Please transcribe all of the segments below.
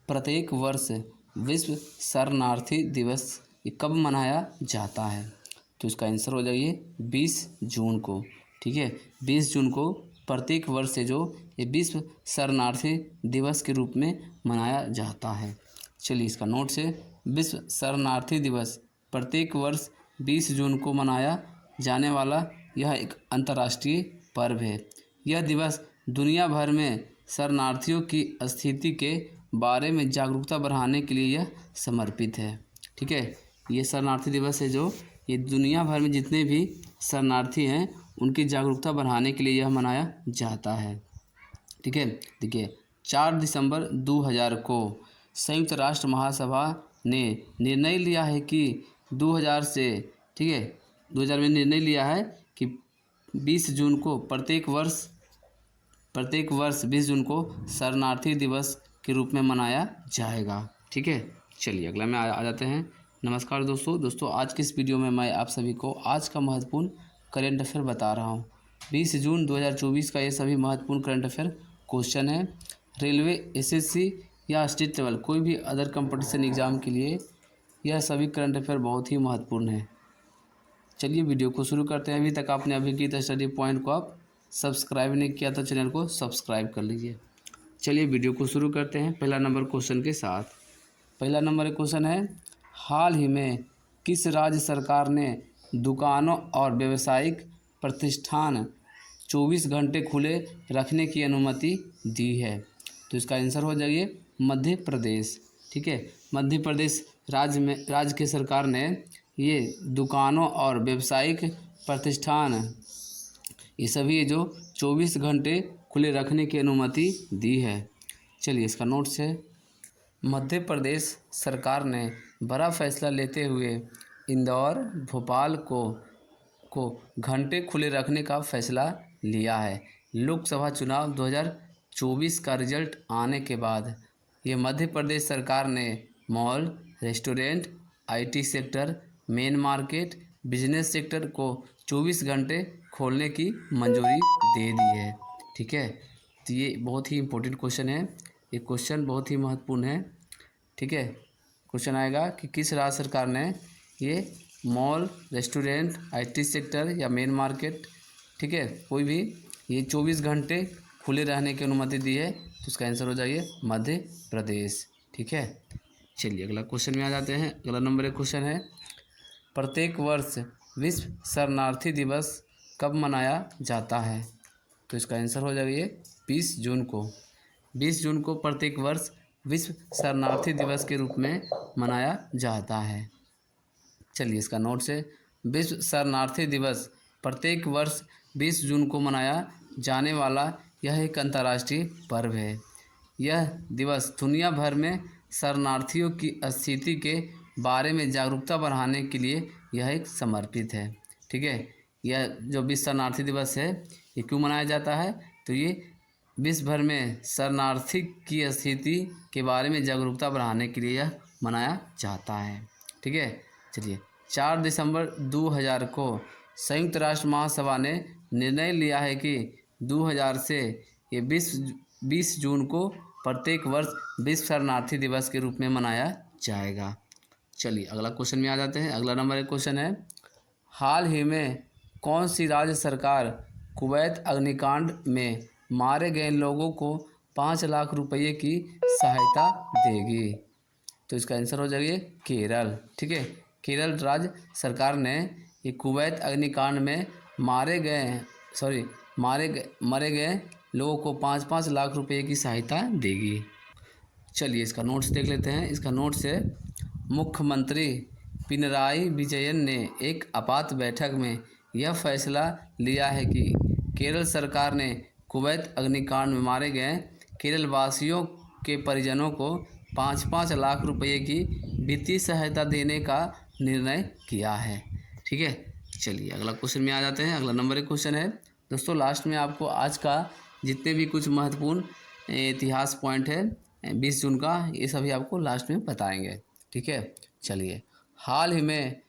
प्रत्येक वर्ष विश्व शरणार्थी दिवस ये कब मनाया जाता है? तो इसका आंसर हो जाइए 20 जून को। ठीक है, 20 जून को प्रत्येक वर्ष से जो ये विश्व शरणार्थी दिवस के रूप में मनाया जाता है। चलिए इसका नोट से, विश्व शरणार्थी दिवस प्रत्येक वर्ष 20 जून को मनाया जाने वाला यह एक अंतर्राष्ट्रीय पर्व है। यह दिवस दुनिया भर में शरणार्थियों की स्थिति के बारे में जागरूकता बढ़ाने के लिए यह समर्पित है। ठीक है, ये शरणार्थी दिवस है जो ये दुनिया भर में जितने भी शरणार्थी हैं उनकी जागरूकता बढ़ाने के लिए यह मनाया जाता है। ठीक है, देखिए 4 दिसंबर 2000 को संयुक्त राष्ट्र महासभा ने निर्णय लिया है कि 2000 से, ठीक है, 2000 में निर्णय लिया है कि 20 जून को प्रत्येक वर्ष 20 जून को शरणार्थी दिवस के रूप में मनाया जाएगा। ठीक है, चलिए अगला में आ जाते हैं। नमस्कार दोस्तों, आज की इस वीडियो में मैं आप सभी को आज का महत्वपूर्ण करंट अफेयर बता रहा हूँ। 20 जून 2024 का ये सभी महत्वपूर्ण करंट अफेयर क्वेश्चन है। रेलवे, एसएससी या स्टेट लेवल कोई भी अदर कंपटीशन एग्ज़ाम के लिए यह सभी करंट अफेयर बहुत ही महत्वपूर्ण है। चलिए वीडियो को शुरू करते हैं। अभी तक आपने अभिगीत स्टडी पॉइंट को आप सब्सक्राइब नहीं किया तो चैनल को सब्सक्राइब कर लीजिए। चलिए वीडियो को शुरू करते हैं पहला नंबर क्वेश्चन के साथ। पहला नंबर क्वेश्चन है, हाल ही में किस राज्य सरकार ने दुकानों और व्यावसायिक प्रतिष्ठान 24 घंटे खुले रखने की अनुमति दी है? तो इसका आंसर हो जाइए मध्य प्रदेश। ठीक है, मध्य प्रदेश राज्य के सरकार ने ये दुकानों और व्यावसायिक प्रतिष्ठान ये सभी जो 24 घंटे खुले रखने की अनुमति दी है। चलिए इसका नोट्स है, मध्य प्रदेश सरकार ने बड़ा फैसला लेते हुए इंदौर, भोपाल को घंटे खुले रखने का फैसला लिया है। लोकसभा चुनाव 2024 का रिजल्ट आने के बाद ये मध्य प्रदेश सरकार ने mall, restaurant, IT sector, main market, business sector को 24 घंटे खोलने की मंजूरी दे दी है। ठीक है, तो ये बहुत ही इम्पोर्टेंट क्वेश्चन है, ये क्वेश्चन बहुत ही महत्वपूर्ण है। ठीक है, क्वेश्चन आएगा कि किस राज्य सरकार ने ये मॉल, रेस्टोरेंट, आईटी सेक्टर या मेन मार्केट, ठीक है, कोई भी ये 24 घंटे खुले रहने की अनुमति दी है? तो इसका आंसर हो जाइए मध्य प्रदेश। ठीक है, चलिए अगला क्वेश्चन में आ जाते हैं। अगला नंबर एक क्वेश्चन है, प्रत्येक वर्ष विश्व शरणार्थी दिवस कब मनाया जाता है? तो इसका आंसर हो जाइए 20 जून को। 20 जून को प्रत्येक वर्ष विश्व शरणार्थी दिवस के रूप में मनाया जाता है। चलिए इसका नोट से, विश्व शरणार्थी दिवस प्रत्येक वर्ष 20 जून को मनाया जाने वाला यह एक अंतर्राष्ट्रीय पर्व है। यह दिवस दुनिया भर में शरणार्थियों की स्थिति के बारे में जागरूकता बढ़ाने के लिए यह एक समर्पित है। ठीक है, यह जो विश्व शरणार्थी दिवस है ये क्यों मनाया जाता है? तो ये विश्व भर में शरणार्थी की स्थिति के बारे में जागरूकता बढ़ाने के लिए यह मनाया जाता है। ठीक है, चलिए 4 दिसंबर 2000 को संयुक्त राष्ट्र महासभा ने निर्णय लिया है कि 2000 से ये 20 जून को प्रत्येक वर्ष विश्व शरणार्थी दिवस के रूप में मनाया जाएगा। चलिए अगला क्वेश्चन में आ जाते हैं। अगला नंबर एक क्वेश्चन है, हाल ही में कौन सी राज्य सरकार कुवैत अग्निकांड में मारे गए लोगों को 5 लाख रुपये की सहायता देगी? तो इसका आंसर हो जाएगा केरल। ठीक है, केरल राज्य सरकार ने ये कुवैत अग्निकांड में मरे गए लोगों को 5-5 लाख रुपये की सहायता देगी। चलिए इसका नोट्स देख लेते हैं। इसका नोट्स है, मुख्यमंत्री पिनराई विजयन ने एक आपात बैठक में यह फैसला लिया है कि केरल सरकार ने कुवैत अग्निकांड में मारे गए केरल वासियों के परिजनों को 5-5 लाख रुपये की वित्तीय सहायता देने का निर्णय किया है। ठीक है, चलिए अगला क्वेश्चन में आ जाते हैं। अगला नंबर एक क्वेश्चन है दोस्तों, लास्ट में आपको आज का जितने भी कुछ महत्वपूर्ण इतिहास पॉइंट है 20 जून का, ये सभी आपको लास्ट में बताएंगे। ठीक है, चलिए, हाल ही में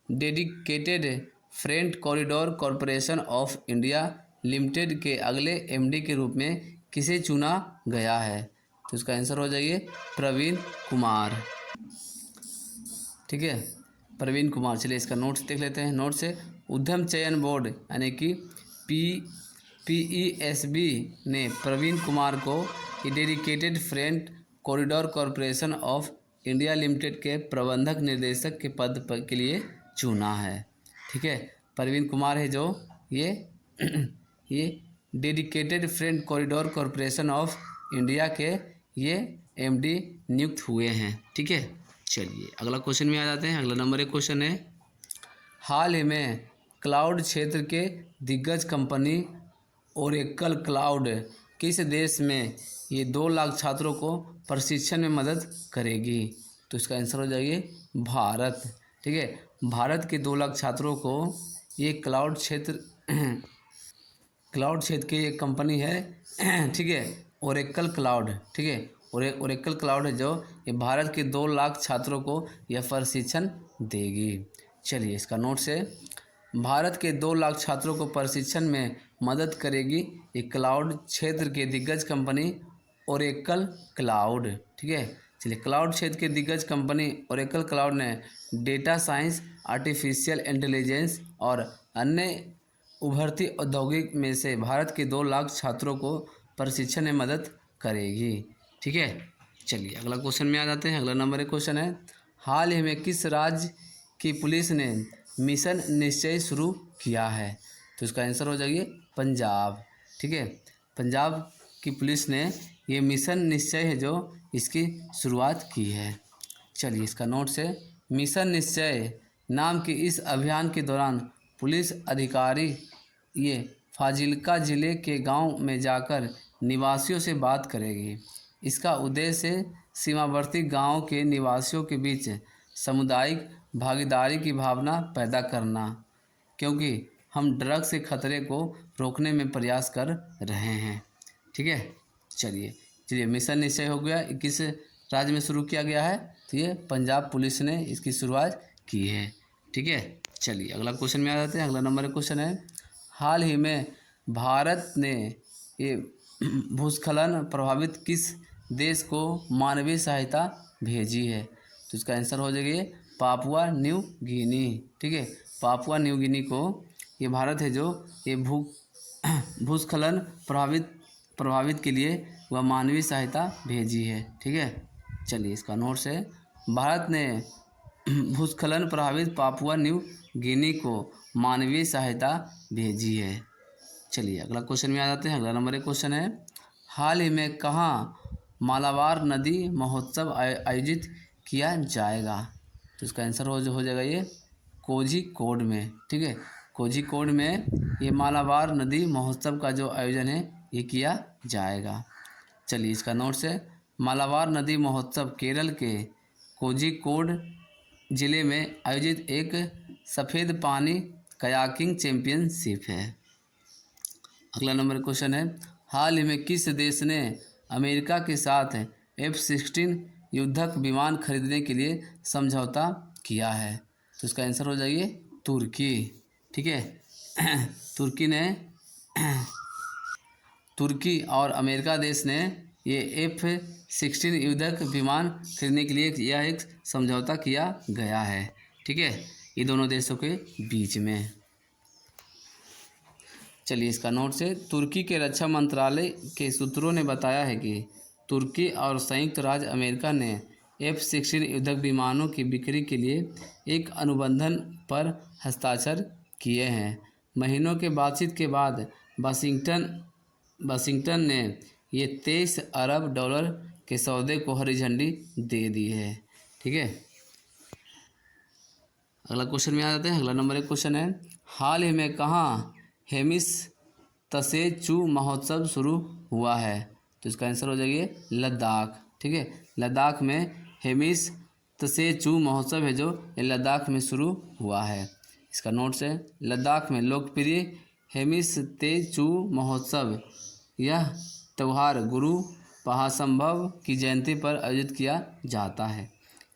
dedicated freight corridor corporation of India limited के अगले एमडी के रूप में किसे चुना गया है? तो इसका आंसर हो जाइए प्रवीण कुमार। ठीक है, प्रवीण कुमार। चलिए इसका नोट्स देख लेते हैं। नोट्स है उद्यम चयन बोर्ड यानी कि PESB ने प्रवीण कुमार को dedicated freight corridor corporation of India limited के प्रबंधक निर्देशक के पद के लिए चुना है। ठीक है, प्रवीण कुमार है जो ये ये dedicated freight corridor corporation of India के ये MD नियुक्त हुए हैं। ठीक है, चलिए अगला क्वेश्चन में आ जाते हैं। अगला नंबर एक क्वेश्चन है हाल ही में क्लाउड क्षेत्र के दिग्गज कंपनी ओरेकल क्लाउड किस देश में ये 2 लाख छात्रों को प्रशिक्षण में मदद करेगी? तो इसका आंसर हो जाएगी भारत। ठीक है, भारत के 2 लाख छात्रों को ये क्लाउड क्षेत्र की एक कंपनी है। ठीक है, ओरेकल क्लाउड। ठीक है, ओरेकल क्लाउड है जो ये भारत के 2 लाख छात्रों को यह प्रशिक्षण देगी। चलिए इसका नोट्स है भारत के 2 लाख छात्रों को प्रशिक्षण में मदद करेगी ये क्लाउड क्षेत्र के दिग्गज कंपनी ओरेकल क्लाउड। ठीक है, चलिए क्लाउड क्षेत्र के दिग्गज कंपनी ओरेकल क्लाउड ने डेटा साइंस, आर्टिफिशियल इंटेलिजेंस और अन्य उभरती औद्योगिक में से भारत के 2 लाख छात्रों को प्रशिक्षण में मदद करेगी। ठीक है, चलिए अगला क्वेश्चन में आ जाते हैं। अगला नंबर एक क्वेश्चन है हाल ही में किस राज्य की पुलिस ने मिशन निश्चय शुरू किया है? तो इसका आंसर हो जाएगी पंजाब। ठीक है, पंजाब की पुलिस ने ये मिशन निश्चय है जो इसकी शुरुआत की है। चलिए इसका नोट्स है मिशन निश्चय नाम के इस अभियान के दौरान पुलिस अधिकारी ये फाजिल्का ज़िले के गांव में जाकर निवासियों से बात करेगी। इसका उद्देश्य सीमावर्ती गांव के निवासियों के बीच सामुदायिक भागीदारी की भावना पैदा करना, क्योंकि हम ड्रग्स के खतरे को रोकने में प्रयास कर रहे हैं। ठीक है, चलिए मिशन निश्चय हो गया। किस राज्य में शुरू किया गया है? तो ये पंजाब पुलिस ने इसकी शुरुआत की है। ठीक है, चलिए अगला क्वेश्चन में आ जाते हैं। अगला नंबर एक क्वेश्चन है हाल ही में भारत ने ये भूस्खलन प्रभावित किस देश को मानवीय सहायता भेजी है? तो इसका आंसर हो जाएगा पापुआ न्यू गिनी। ठीक है, पापुआ न्यू गिनी को ये भारत है जो ये भूस्खलन प्रभावित के लिए वह मानवीय सहायता भेजी है। ठीक है, चलिए इसका नोट्स है भारत ने भूस्खलन प्रभावित पापुआ न्यू गिनी को मानवीय सहायता भेजी है। चलिए अगला क्वेश्चन में आ जाते हैं। अगला नंबर एक क्वेश्चन है हाल ही में कहाँ मालाबार नदी महोत्सव आयोजित किया जाएगा? तो इसका आंसर हो जाएगा ये कोझिकोड में। ठीक है, कोझिकोड में ये मालाबार नदी महोत्सव का जो आयोजन है ये किया जाएगा। चलिए इसका नोट्स है मालाबार नदी महोत्सव केरल के कोझिकोड ज़िले में आयोजित एक सफ़ेद पानी कयाकिंग चैंपियनशिप है। अगला नंबर क्वेश्चन है हाल ही में किस देश ने अमेरिका के साथ F-16 युद्धक विमान खरीदने के लिए समझौता किया है? तो इसका आंसर हो जाएगी तुर्की। ठीक है, तुर्की और अमेरिका देश ने ये F-16 युद्धक विमान खरीदने के लिए यह एक समझौता किया गया है। ठीक है, ये दोनों देशों के बीच में। चलिए इसका नोट से तुर्की के रक्षा मंत्रालय के सूत्रों ने बताया है कि तुर्की और संयुक्त राज्य अमेरिका ने F-16 युद्धक विमानों की बिक्री के लिए एक अनुबंधन पर हस्ताक्षर किए हैं। महीनों के बातचीत के बाद वाशिंगटन ने ये 23 अरब डॉलर के सौदे को हरी झंडी दे दी है। ठीक है, अगला क्वेश्चन में आ जाते हैं। अगला नंबर एक क्वेश्चन है हाल ही में कहाँ हेमिस तसेचू महोत्सव शुरू हुआ है? तो इसका आंसर हो जाएगा लद्दाख। ठीक है, लद्दाख में हेमिस तसेचू महोत्सव है जो ये लद्दाख में शुरू हुआ है। इसका नोट्स है लद्दाख में लोकप्रिय हेमिस तेचू महोत्सव यह त्यौहार गुरु पहासंभव की जयंती पर आयोजित किया जाता है।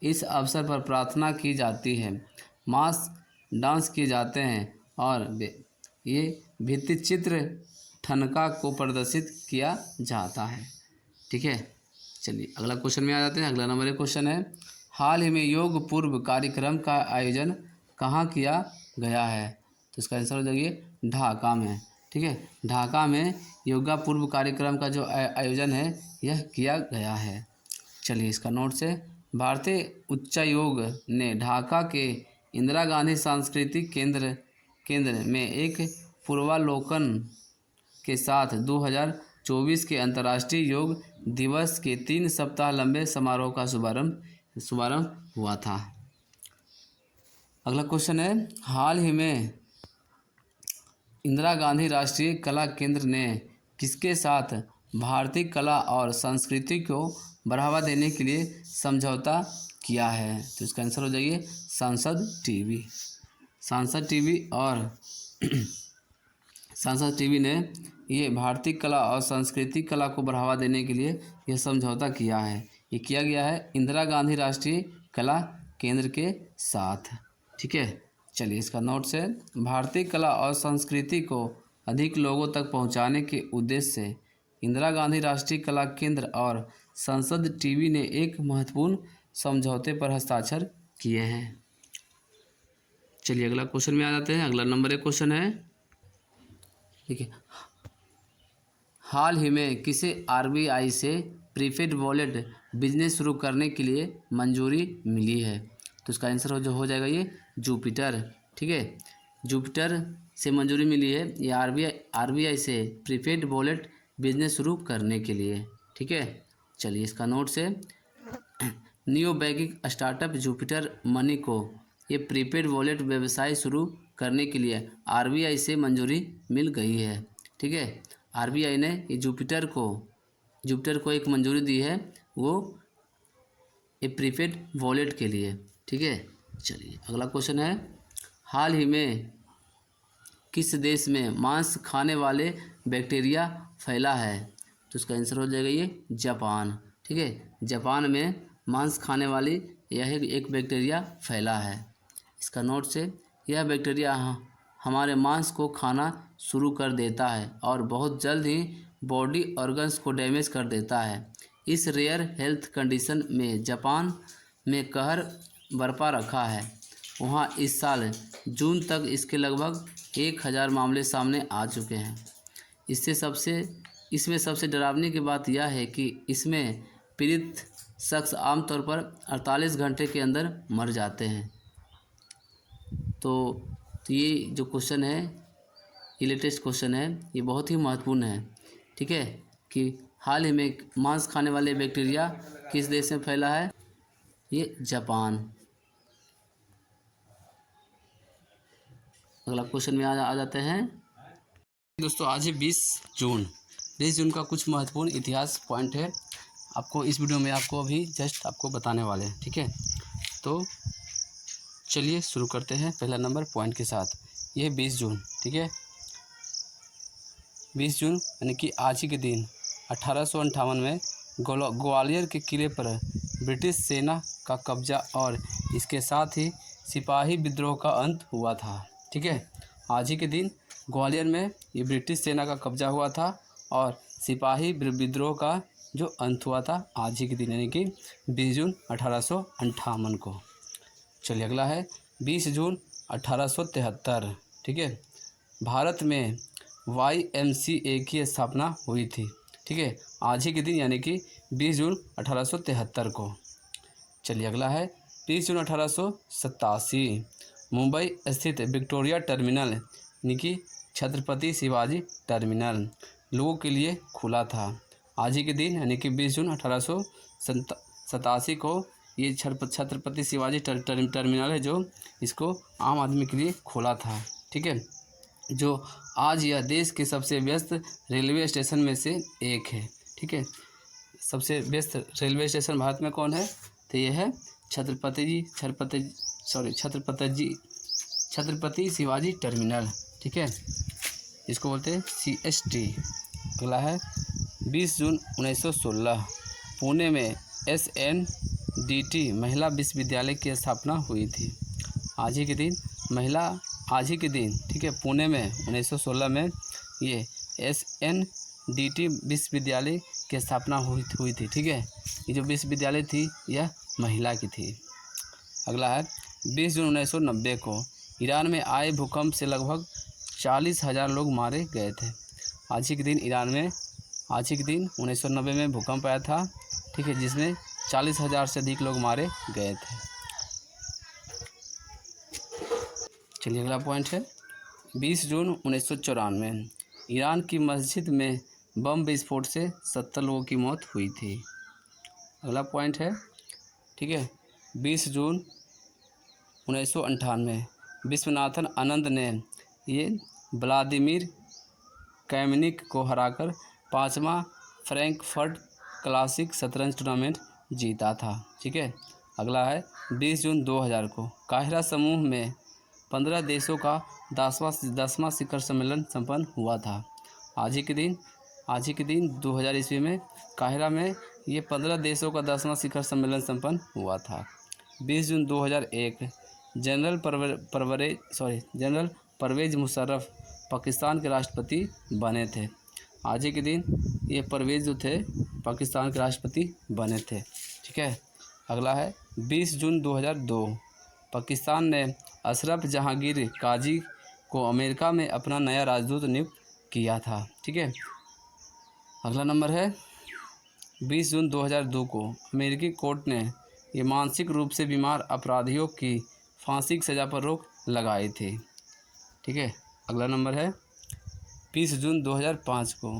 इस अवसर पर प्रार्थना की जाती है, मास डांस किए जाते हैं और ये भित्तिचित्र ठनका को प्रदर्शित किया जाता है। ठीक है, चलिए अगला क्वेश्चन में आ जाते हैं। अगला नंबर एक क्वेश्चन है, हाल ही में योग पूर्व कार्यक्रम का आयोजन कहाँ किया गया है? तो इसका आंसर हो जाएगी ढाका में। ठीक है, ढाका में योगा पूर्व कार्यक्रम का जो आयोजन है यह किया गया है। चलिए इसका नोट से, भारतीय उच्चायोग ने ढाका के इंदिरा गांधी सांस्कृतिक केंद्र में एक पूर्वालोकन के साथ 2024 के अंतर्राष्ट्रीय योग दिवस के 3 सप्ताह लंबे समारोह का शुभारंभ हुआ था। अगला क्वेश्चन है, हाल ही में इंदिरा गांधी राष्ट्रीय कला केंद्र ने किसके साथ भारतीय कला और संस्कृति को बढ़ावा देने के लिए समझौता किया है? तो इसका आंसर हो जाएगी सांसद टीवी। सांसद टीवी और सांसद टीवी ने ये भारतीय कला और संस्कृति कला को बढ़ावा देने के लिए यह समझौता किया है। ये किया गया है इंदिरा गांधी राष्ट्रीय कला केंद्र के साथ। ठीक है, चलिए इसका नोट से, भारतीय कला और संस्कृति को अधिक लोगों तक पहुंचाने के उद्देश्य से इंदिरा गांधी राष्ट्रीय कला केंद्र और संसद टीवी ने एक महत्वपूर्ण समझौते पर हस्ताक्षर किए हैं। चलिए अगला क्वेश्चन में आ जाते हैं। अगला नंबर एक क्वेश्चन है, ठीक है, हाल ही में किसे आरबीआई से प्रीपेड वॉलेट बिजनेस शुरू करने के लिए मंजूरी मिली है? तो इसका आंसर हो जाएगा ये जुपिटर। ठीक है, जुपिटर से मंजूरी मिली है ये आरबीआई से प्रीपेड वॉलेट बिजनेस शुरू करने के लिए। ठीक है, चलिए इसका नोट से, neo banking startup Jupiter money को ये प्रीपेड वॉलेट व्यवसाय शुरू करने के लिए आरबीआई से मंजूरी मिल गई है। ठीक है, आरबीआई ने ये जुपिटर को एक मंजूरी दी है, वो ये प्रीपेड वॉलेट के लिए। ठीक है, चलिए अगला क्वेश्चन है, हाल ही में किस देश में मांस खाने वाले बैक्टीरिया फैला है? तो इसका आंसर हो जाएगा ये जापान। ठीक है, जापान में मांस खाने वाली यह एक बैक्टीरिया फैला है। इसका नोट से, यह बैक्टीरिया हमारे मांस को खाना शुरू कर देता है और बहुत जल्द ही बॉडी ऑर्गन्स को डैमेज कर देता है। इस रेयर हेल्थ कंडीशन में जापान में कहर बरपा रखा है। वहाँ इस साल जून तक इसके लगभग 1000 मामले सामने आ चुके हैं। इसमें सबसे डरावनी की बात यह है कि इसमें पीड़ित शख्स आमतौर पर 48 घंटे के अंदर मर जाते हैं। तो ये जो क्वेश्चन है, ये लेटेस्ट क्वेश्चन है, ये बहुत ही महत्वपूर्ण है। ठीक है, कि हाल ही में मांस खाने वाले बैक्टीरिया किस देश में फैला है? ये जापान। अगला क्वेश्चन में आ जाते हैं दोस्तों। आज है 20 जून का कुछ महत्वपूर्ण इतिहास पॉइंट है, आपको इस वीडियो में आपको अभी जस्ट आपको बताने वाले हैं। ठीक है, तो चलिए शुरू करते हैं पहला नंबर पॉइंट के साथ। ये 20 जून, ठीक है, 20 जून यानी कि आज ही के दिन 1858 में ग्वालियर के किले पर ब्रिटिश सेना का कब्जा और इसके साथ ही सिपाही विद्रोह का अंत हुआ था। ठीक है, आज ही के दिन ग्वालियर में ये ब्रिटिश सेना का कब्जा हुआ था और सिपाही विद्रोह का जो अंत हुआ था आज ही के दिन यानी कि 20 जून 1858 को। चलिए अगला है 20 जून 1873। ठीक है, भारत में YMCA की स्थापना हुई थी। ठीक है, आज ही के दिन यानी कि 20 जून 1873 को। चलिए अगला है 30 जून 1887 मुंबई स्थित विक्टोरिया टर्मिनल यानी कि छत्रपति शिवाजी टर्मिनल लोगों के लिए खुला था। आज ही के दिन यानी कि 20 जून 1887 को ये छत्रपति शिवाजी टर्मिनल है जो इसको आम आदमी के लिए खोला था। ठीक है, जो आज यह देश के सबसे व्यस्त रेलवे स्टेशन में से एक है। ठीक है, सबसे व्यस्त रेलवे स्टेशन भारत में कौन है? तो यह है छत्रपति शिवाजी टर्मिनल। ठीक है, इसको बोलते हैं CST। अगला है 20 जून 1916 पुणे में SNDT महिला विश्वविद्यालय की स्थापना हुई थी। आज ही के दिन ठीक है, पुणे में 1916 में ये SNDT विश्वविद्यालय की स्थापना हुई थी। ठीक है, ये जो विश्वविद्यालय थी यह महिला की थी। अगला है 20 जून 1990 को ईरान में आए भूकंप से लगभग 40,000 लोग मारे गए थे। आज ही के दिन 1990 में भूकंप आया था। ठीक है, जिसमें 40,000 से अधिक लोग मारे गए थे। चलिए अगला पॉइंट है 20 जून 1994 ईरान की मस्जिद में बम विस्फोट से 70 लोगों की मौत हुई थी। अगला पॉइंट है, ठीक है, 20 जून 1998 विश्वनाथन आनंद ने ये व्लादिमीर कैमनिक को हराकर 5वां फ्रैंकफर्ट क्लासिक शतरंज टूर्नामेंट जीता था। ठीक है, अगला है 20 जून 2000 को काहिरा समूह में 15 देशों का 10वां शिखर सम्मेलन संपन्न हुआ था। आज ही के दिन 2000 ईस्वी में काहिरा में ये 15 देशों का 10वां शिखर सम्मेलन संपन्न हुआ था। 20 जून 2001 जनरल परवेज़ मुशर्रफ पाकिस्तान के राष्ट्रपति बने थे। आज ही के दिन ये परवेज़ जो थे पाकिस्तान के राष्ट्रपति बने थे। ठीक है, अगला है 20 जून 2002 पाकिस्तान ने अशरफ जहांगीर काजी को अमेरिका में अपना नया राजदूत नियुक्त किया था। ठीक है, अगला नंबर है 20 जून 2002 को अमेरिकी कोर्ट ने ये मानसिक रूप से बीमार अपराधियों की फांसी की सज़ा पर रोक लगाई थी। ठीक है, अगला नंबर है 20 जून 2005 को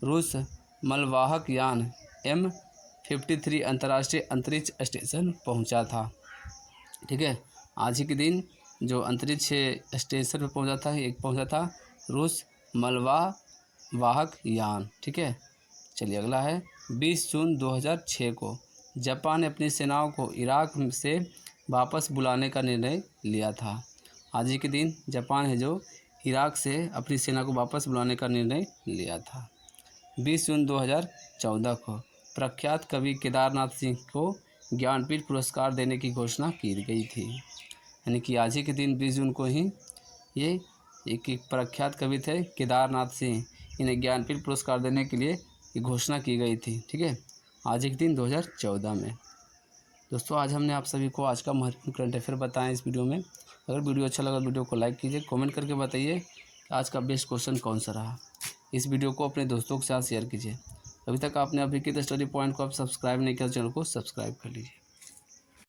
रूस मलवाहक यान M53 अंतर्राष्ट्रीय अंतरिक्ष स्टेशन पहुंचा था। ठीक है, आज ही के दिन जो अंतरिक्ष स्टेशन पर पहुंचा था रूस मलवाहक यान। ठीक है, चलिए अगला है 20 जून 2006 को जापान ने अपनी सेनाओं को इराक से वापस बुलाने का निर्णय लिया था। आज ही के दिन जापान है जो इराक से अपनी सेना को वापस बुलाने का निर्णय लिया था। 20 जून 2014 को प्रख्यात कवि केदारनाथ सिंह को ज्ञानपीठ पुरस्कार देने की घोषणा की गई थी। यानी कि आज ही के दिन 20 जून को ही ये एक प्रख्यात कवि थे केदारनाथ सिंह, इन्हें ज्ञानपीठ पुरस्कार देने के लिए ये घोषणा की गई थी। ठीक है, आज ही के दिन 2014 में। दोस्तों, आज हमने आप सभी को आज का महत्वपूर्ण करंट अफेयर बताया इस वीडियो में। अगर वीडियो अच्छा लगा वीडियो को लाइक कीजिए, कमेंट करके बताइए कि आज का बेस्ट क्वेश्चन कौन सा रहा। इस वीडियो को अपने दोस्तों के साथ शेयर कीजिए। अभी तक आपने अभी के स्टडी पॉइंट को आप सब्सक्राइब नहीं किया, चैनल को सब्सक्राइब कर लीजिए।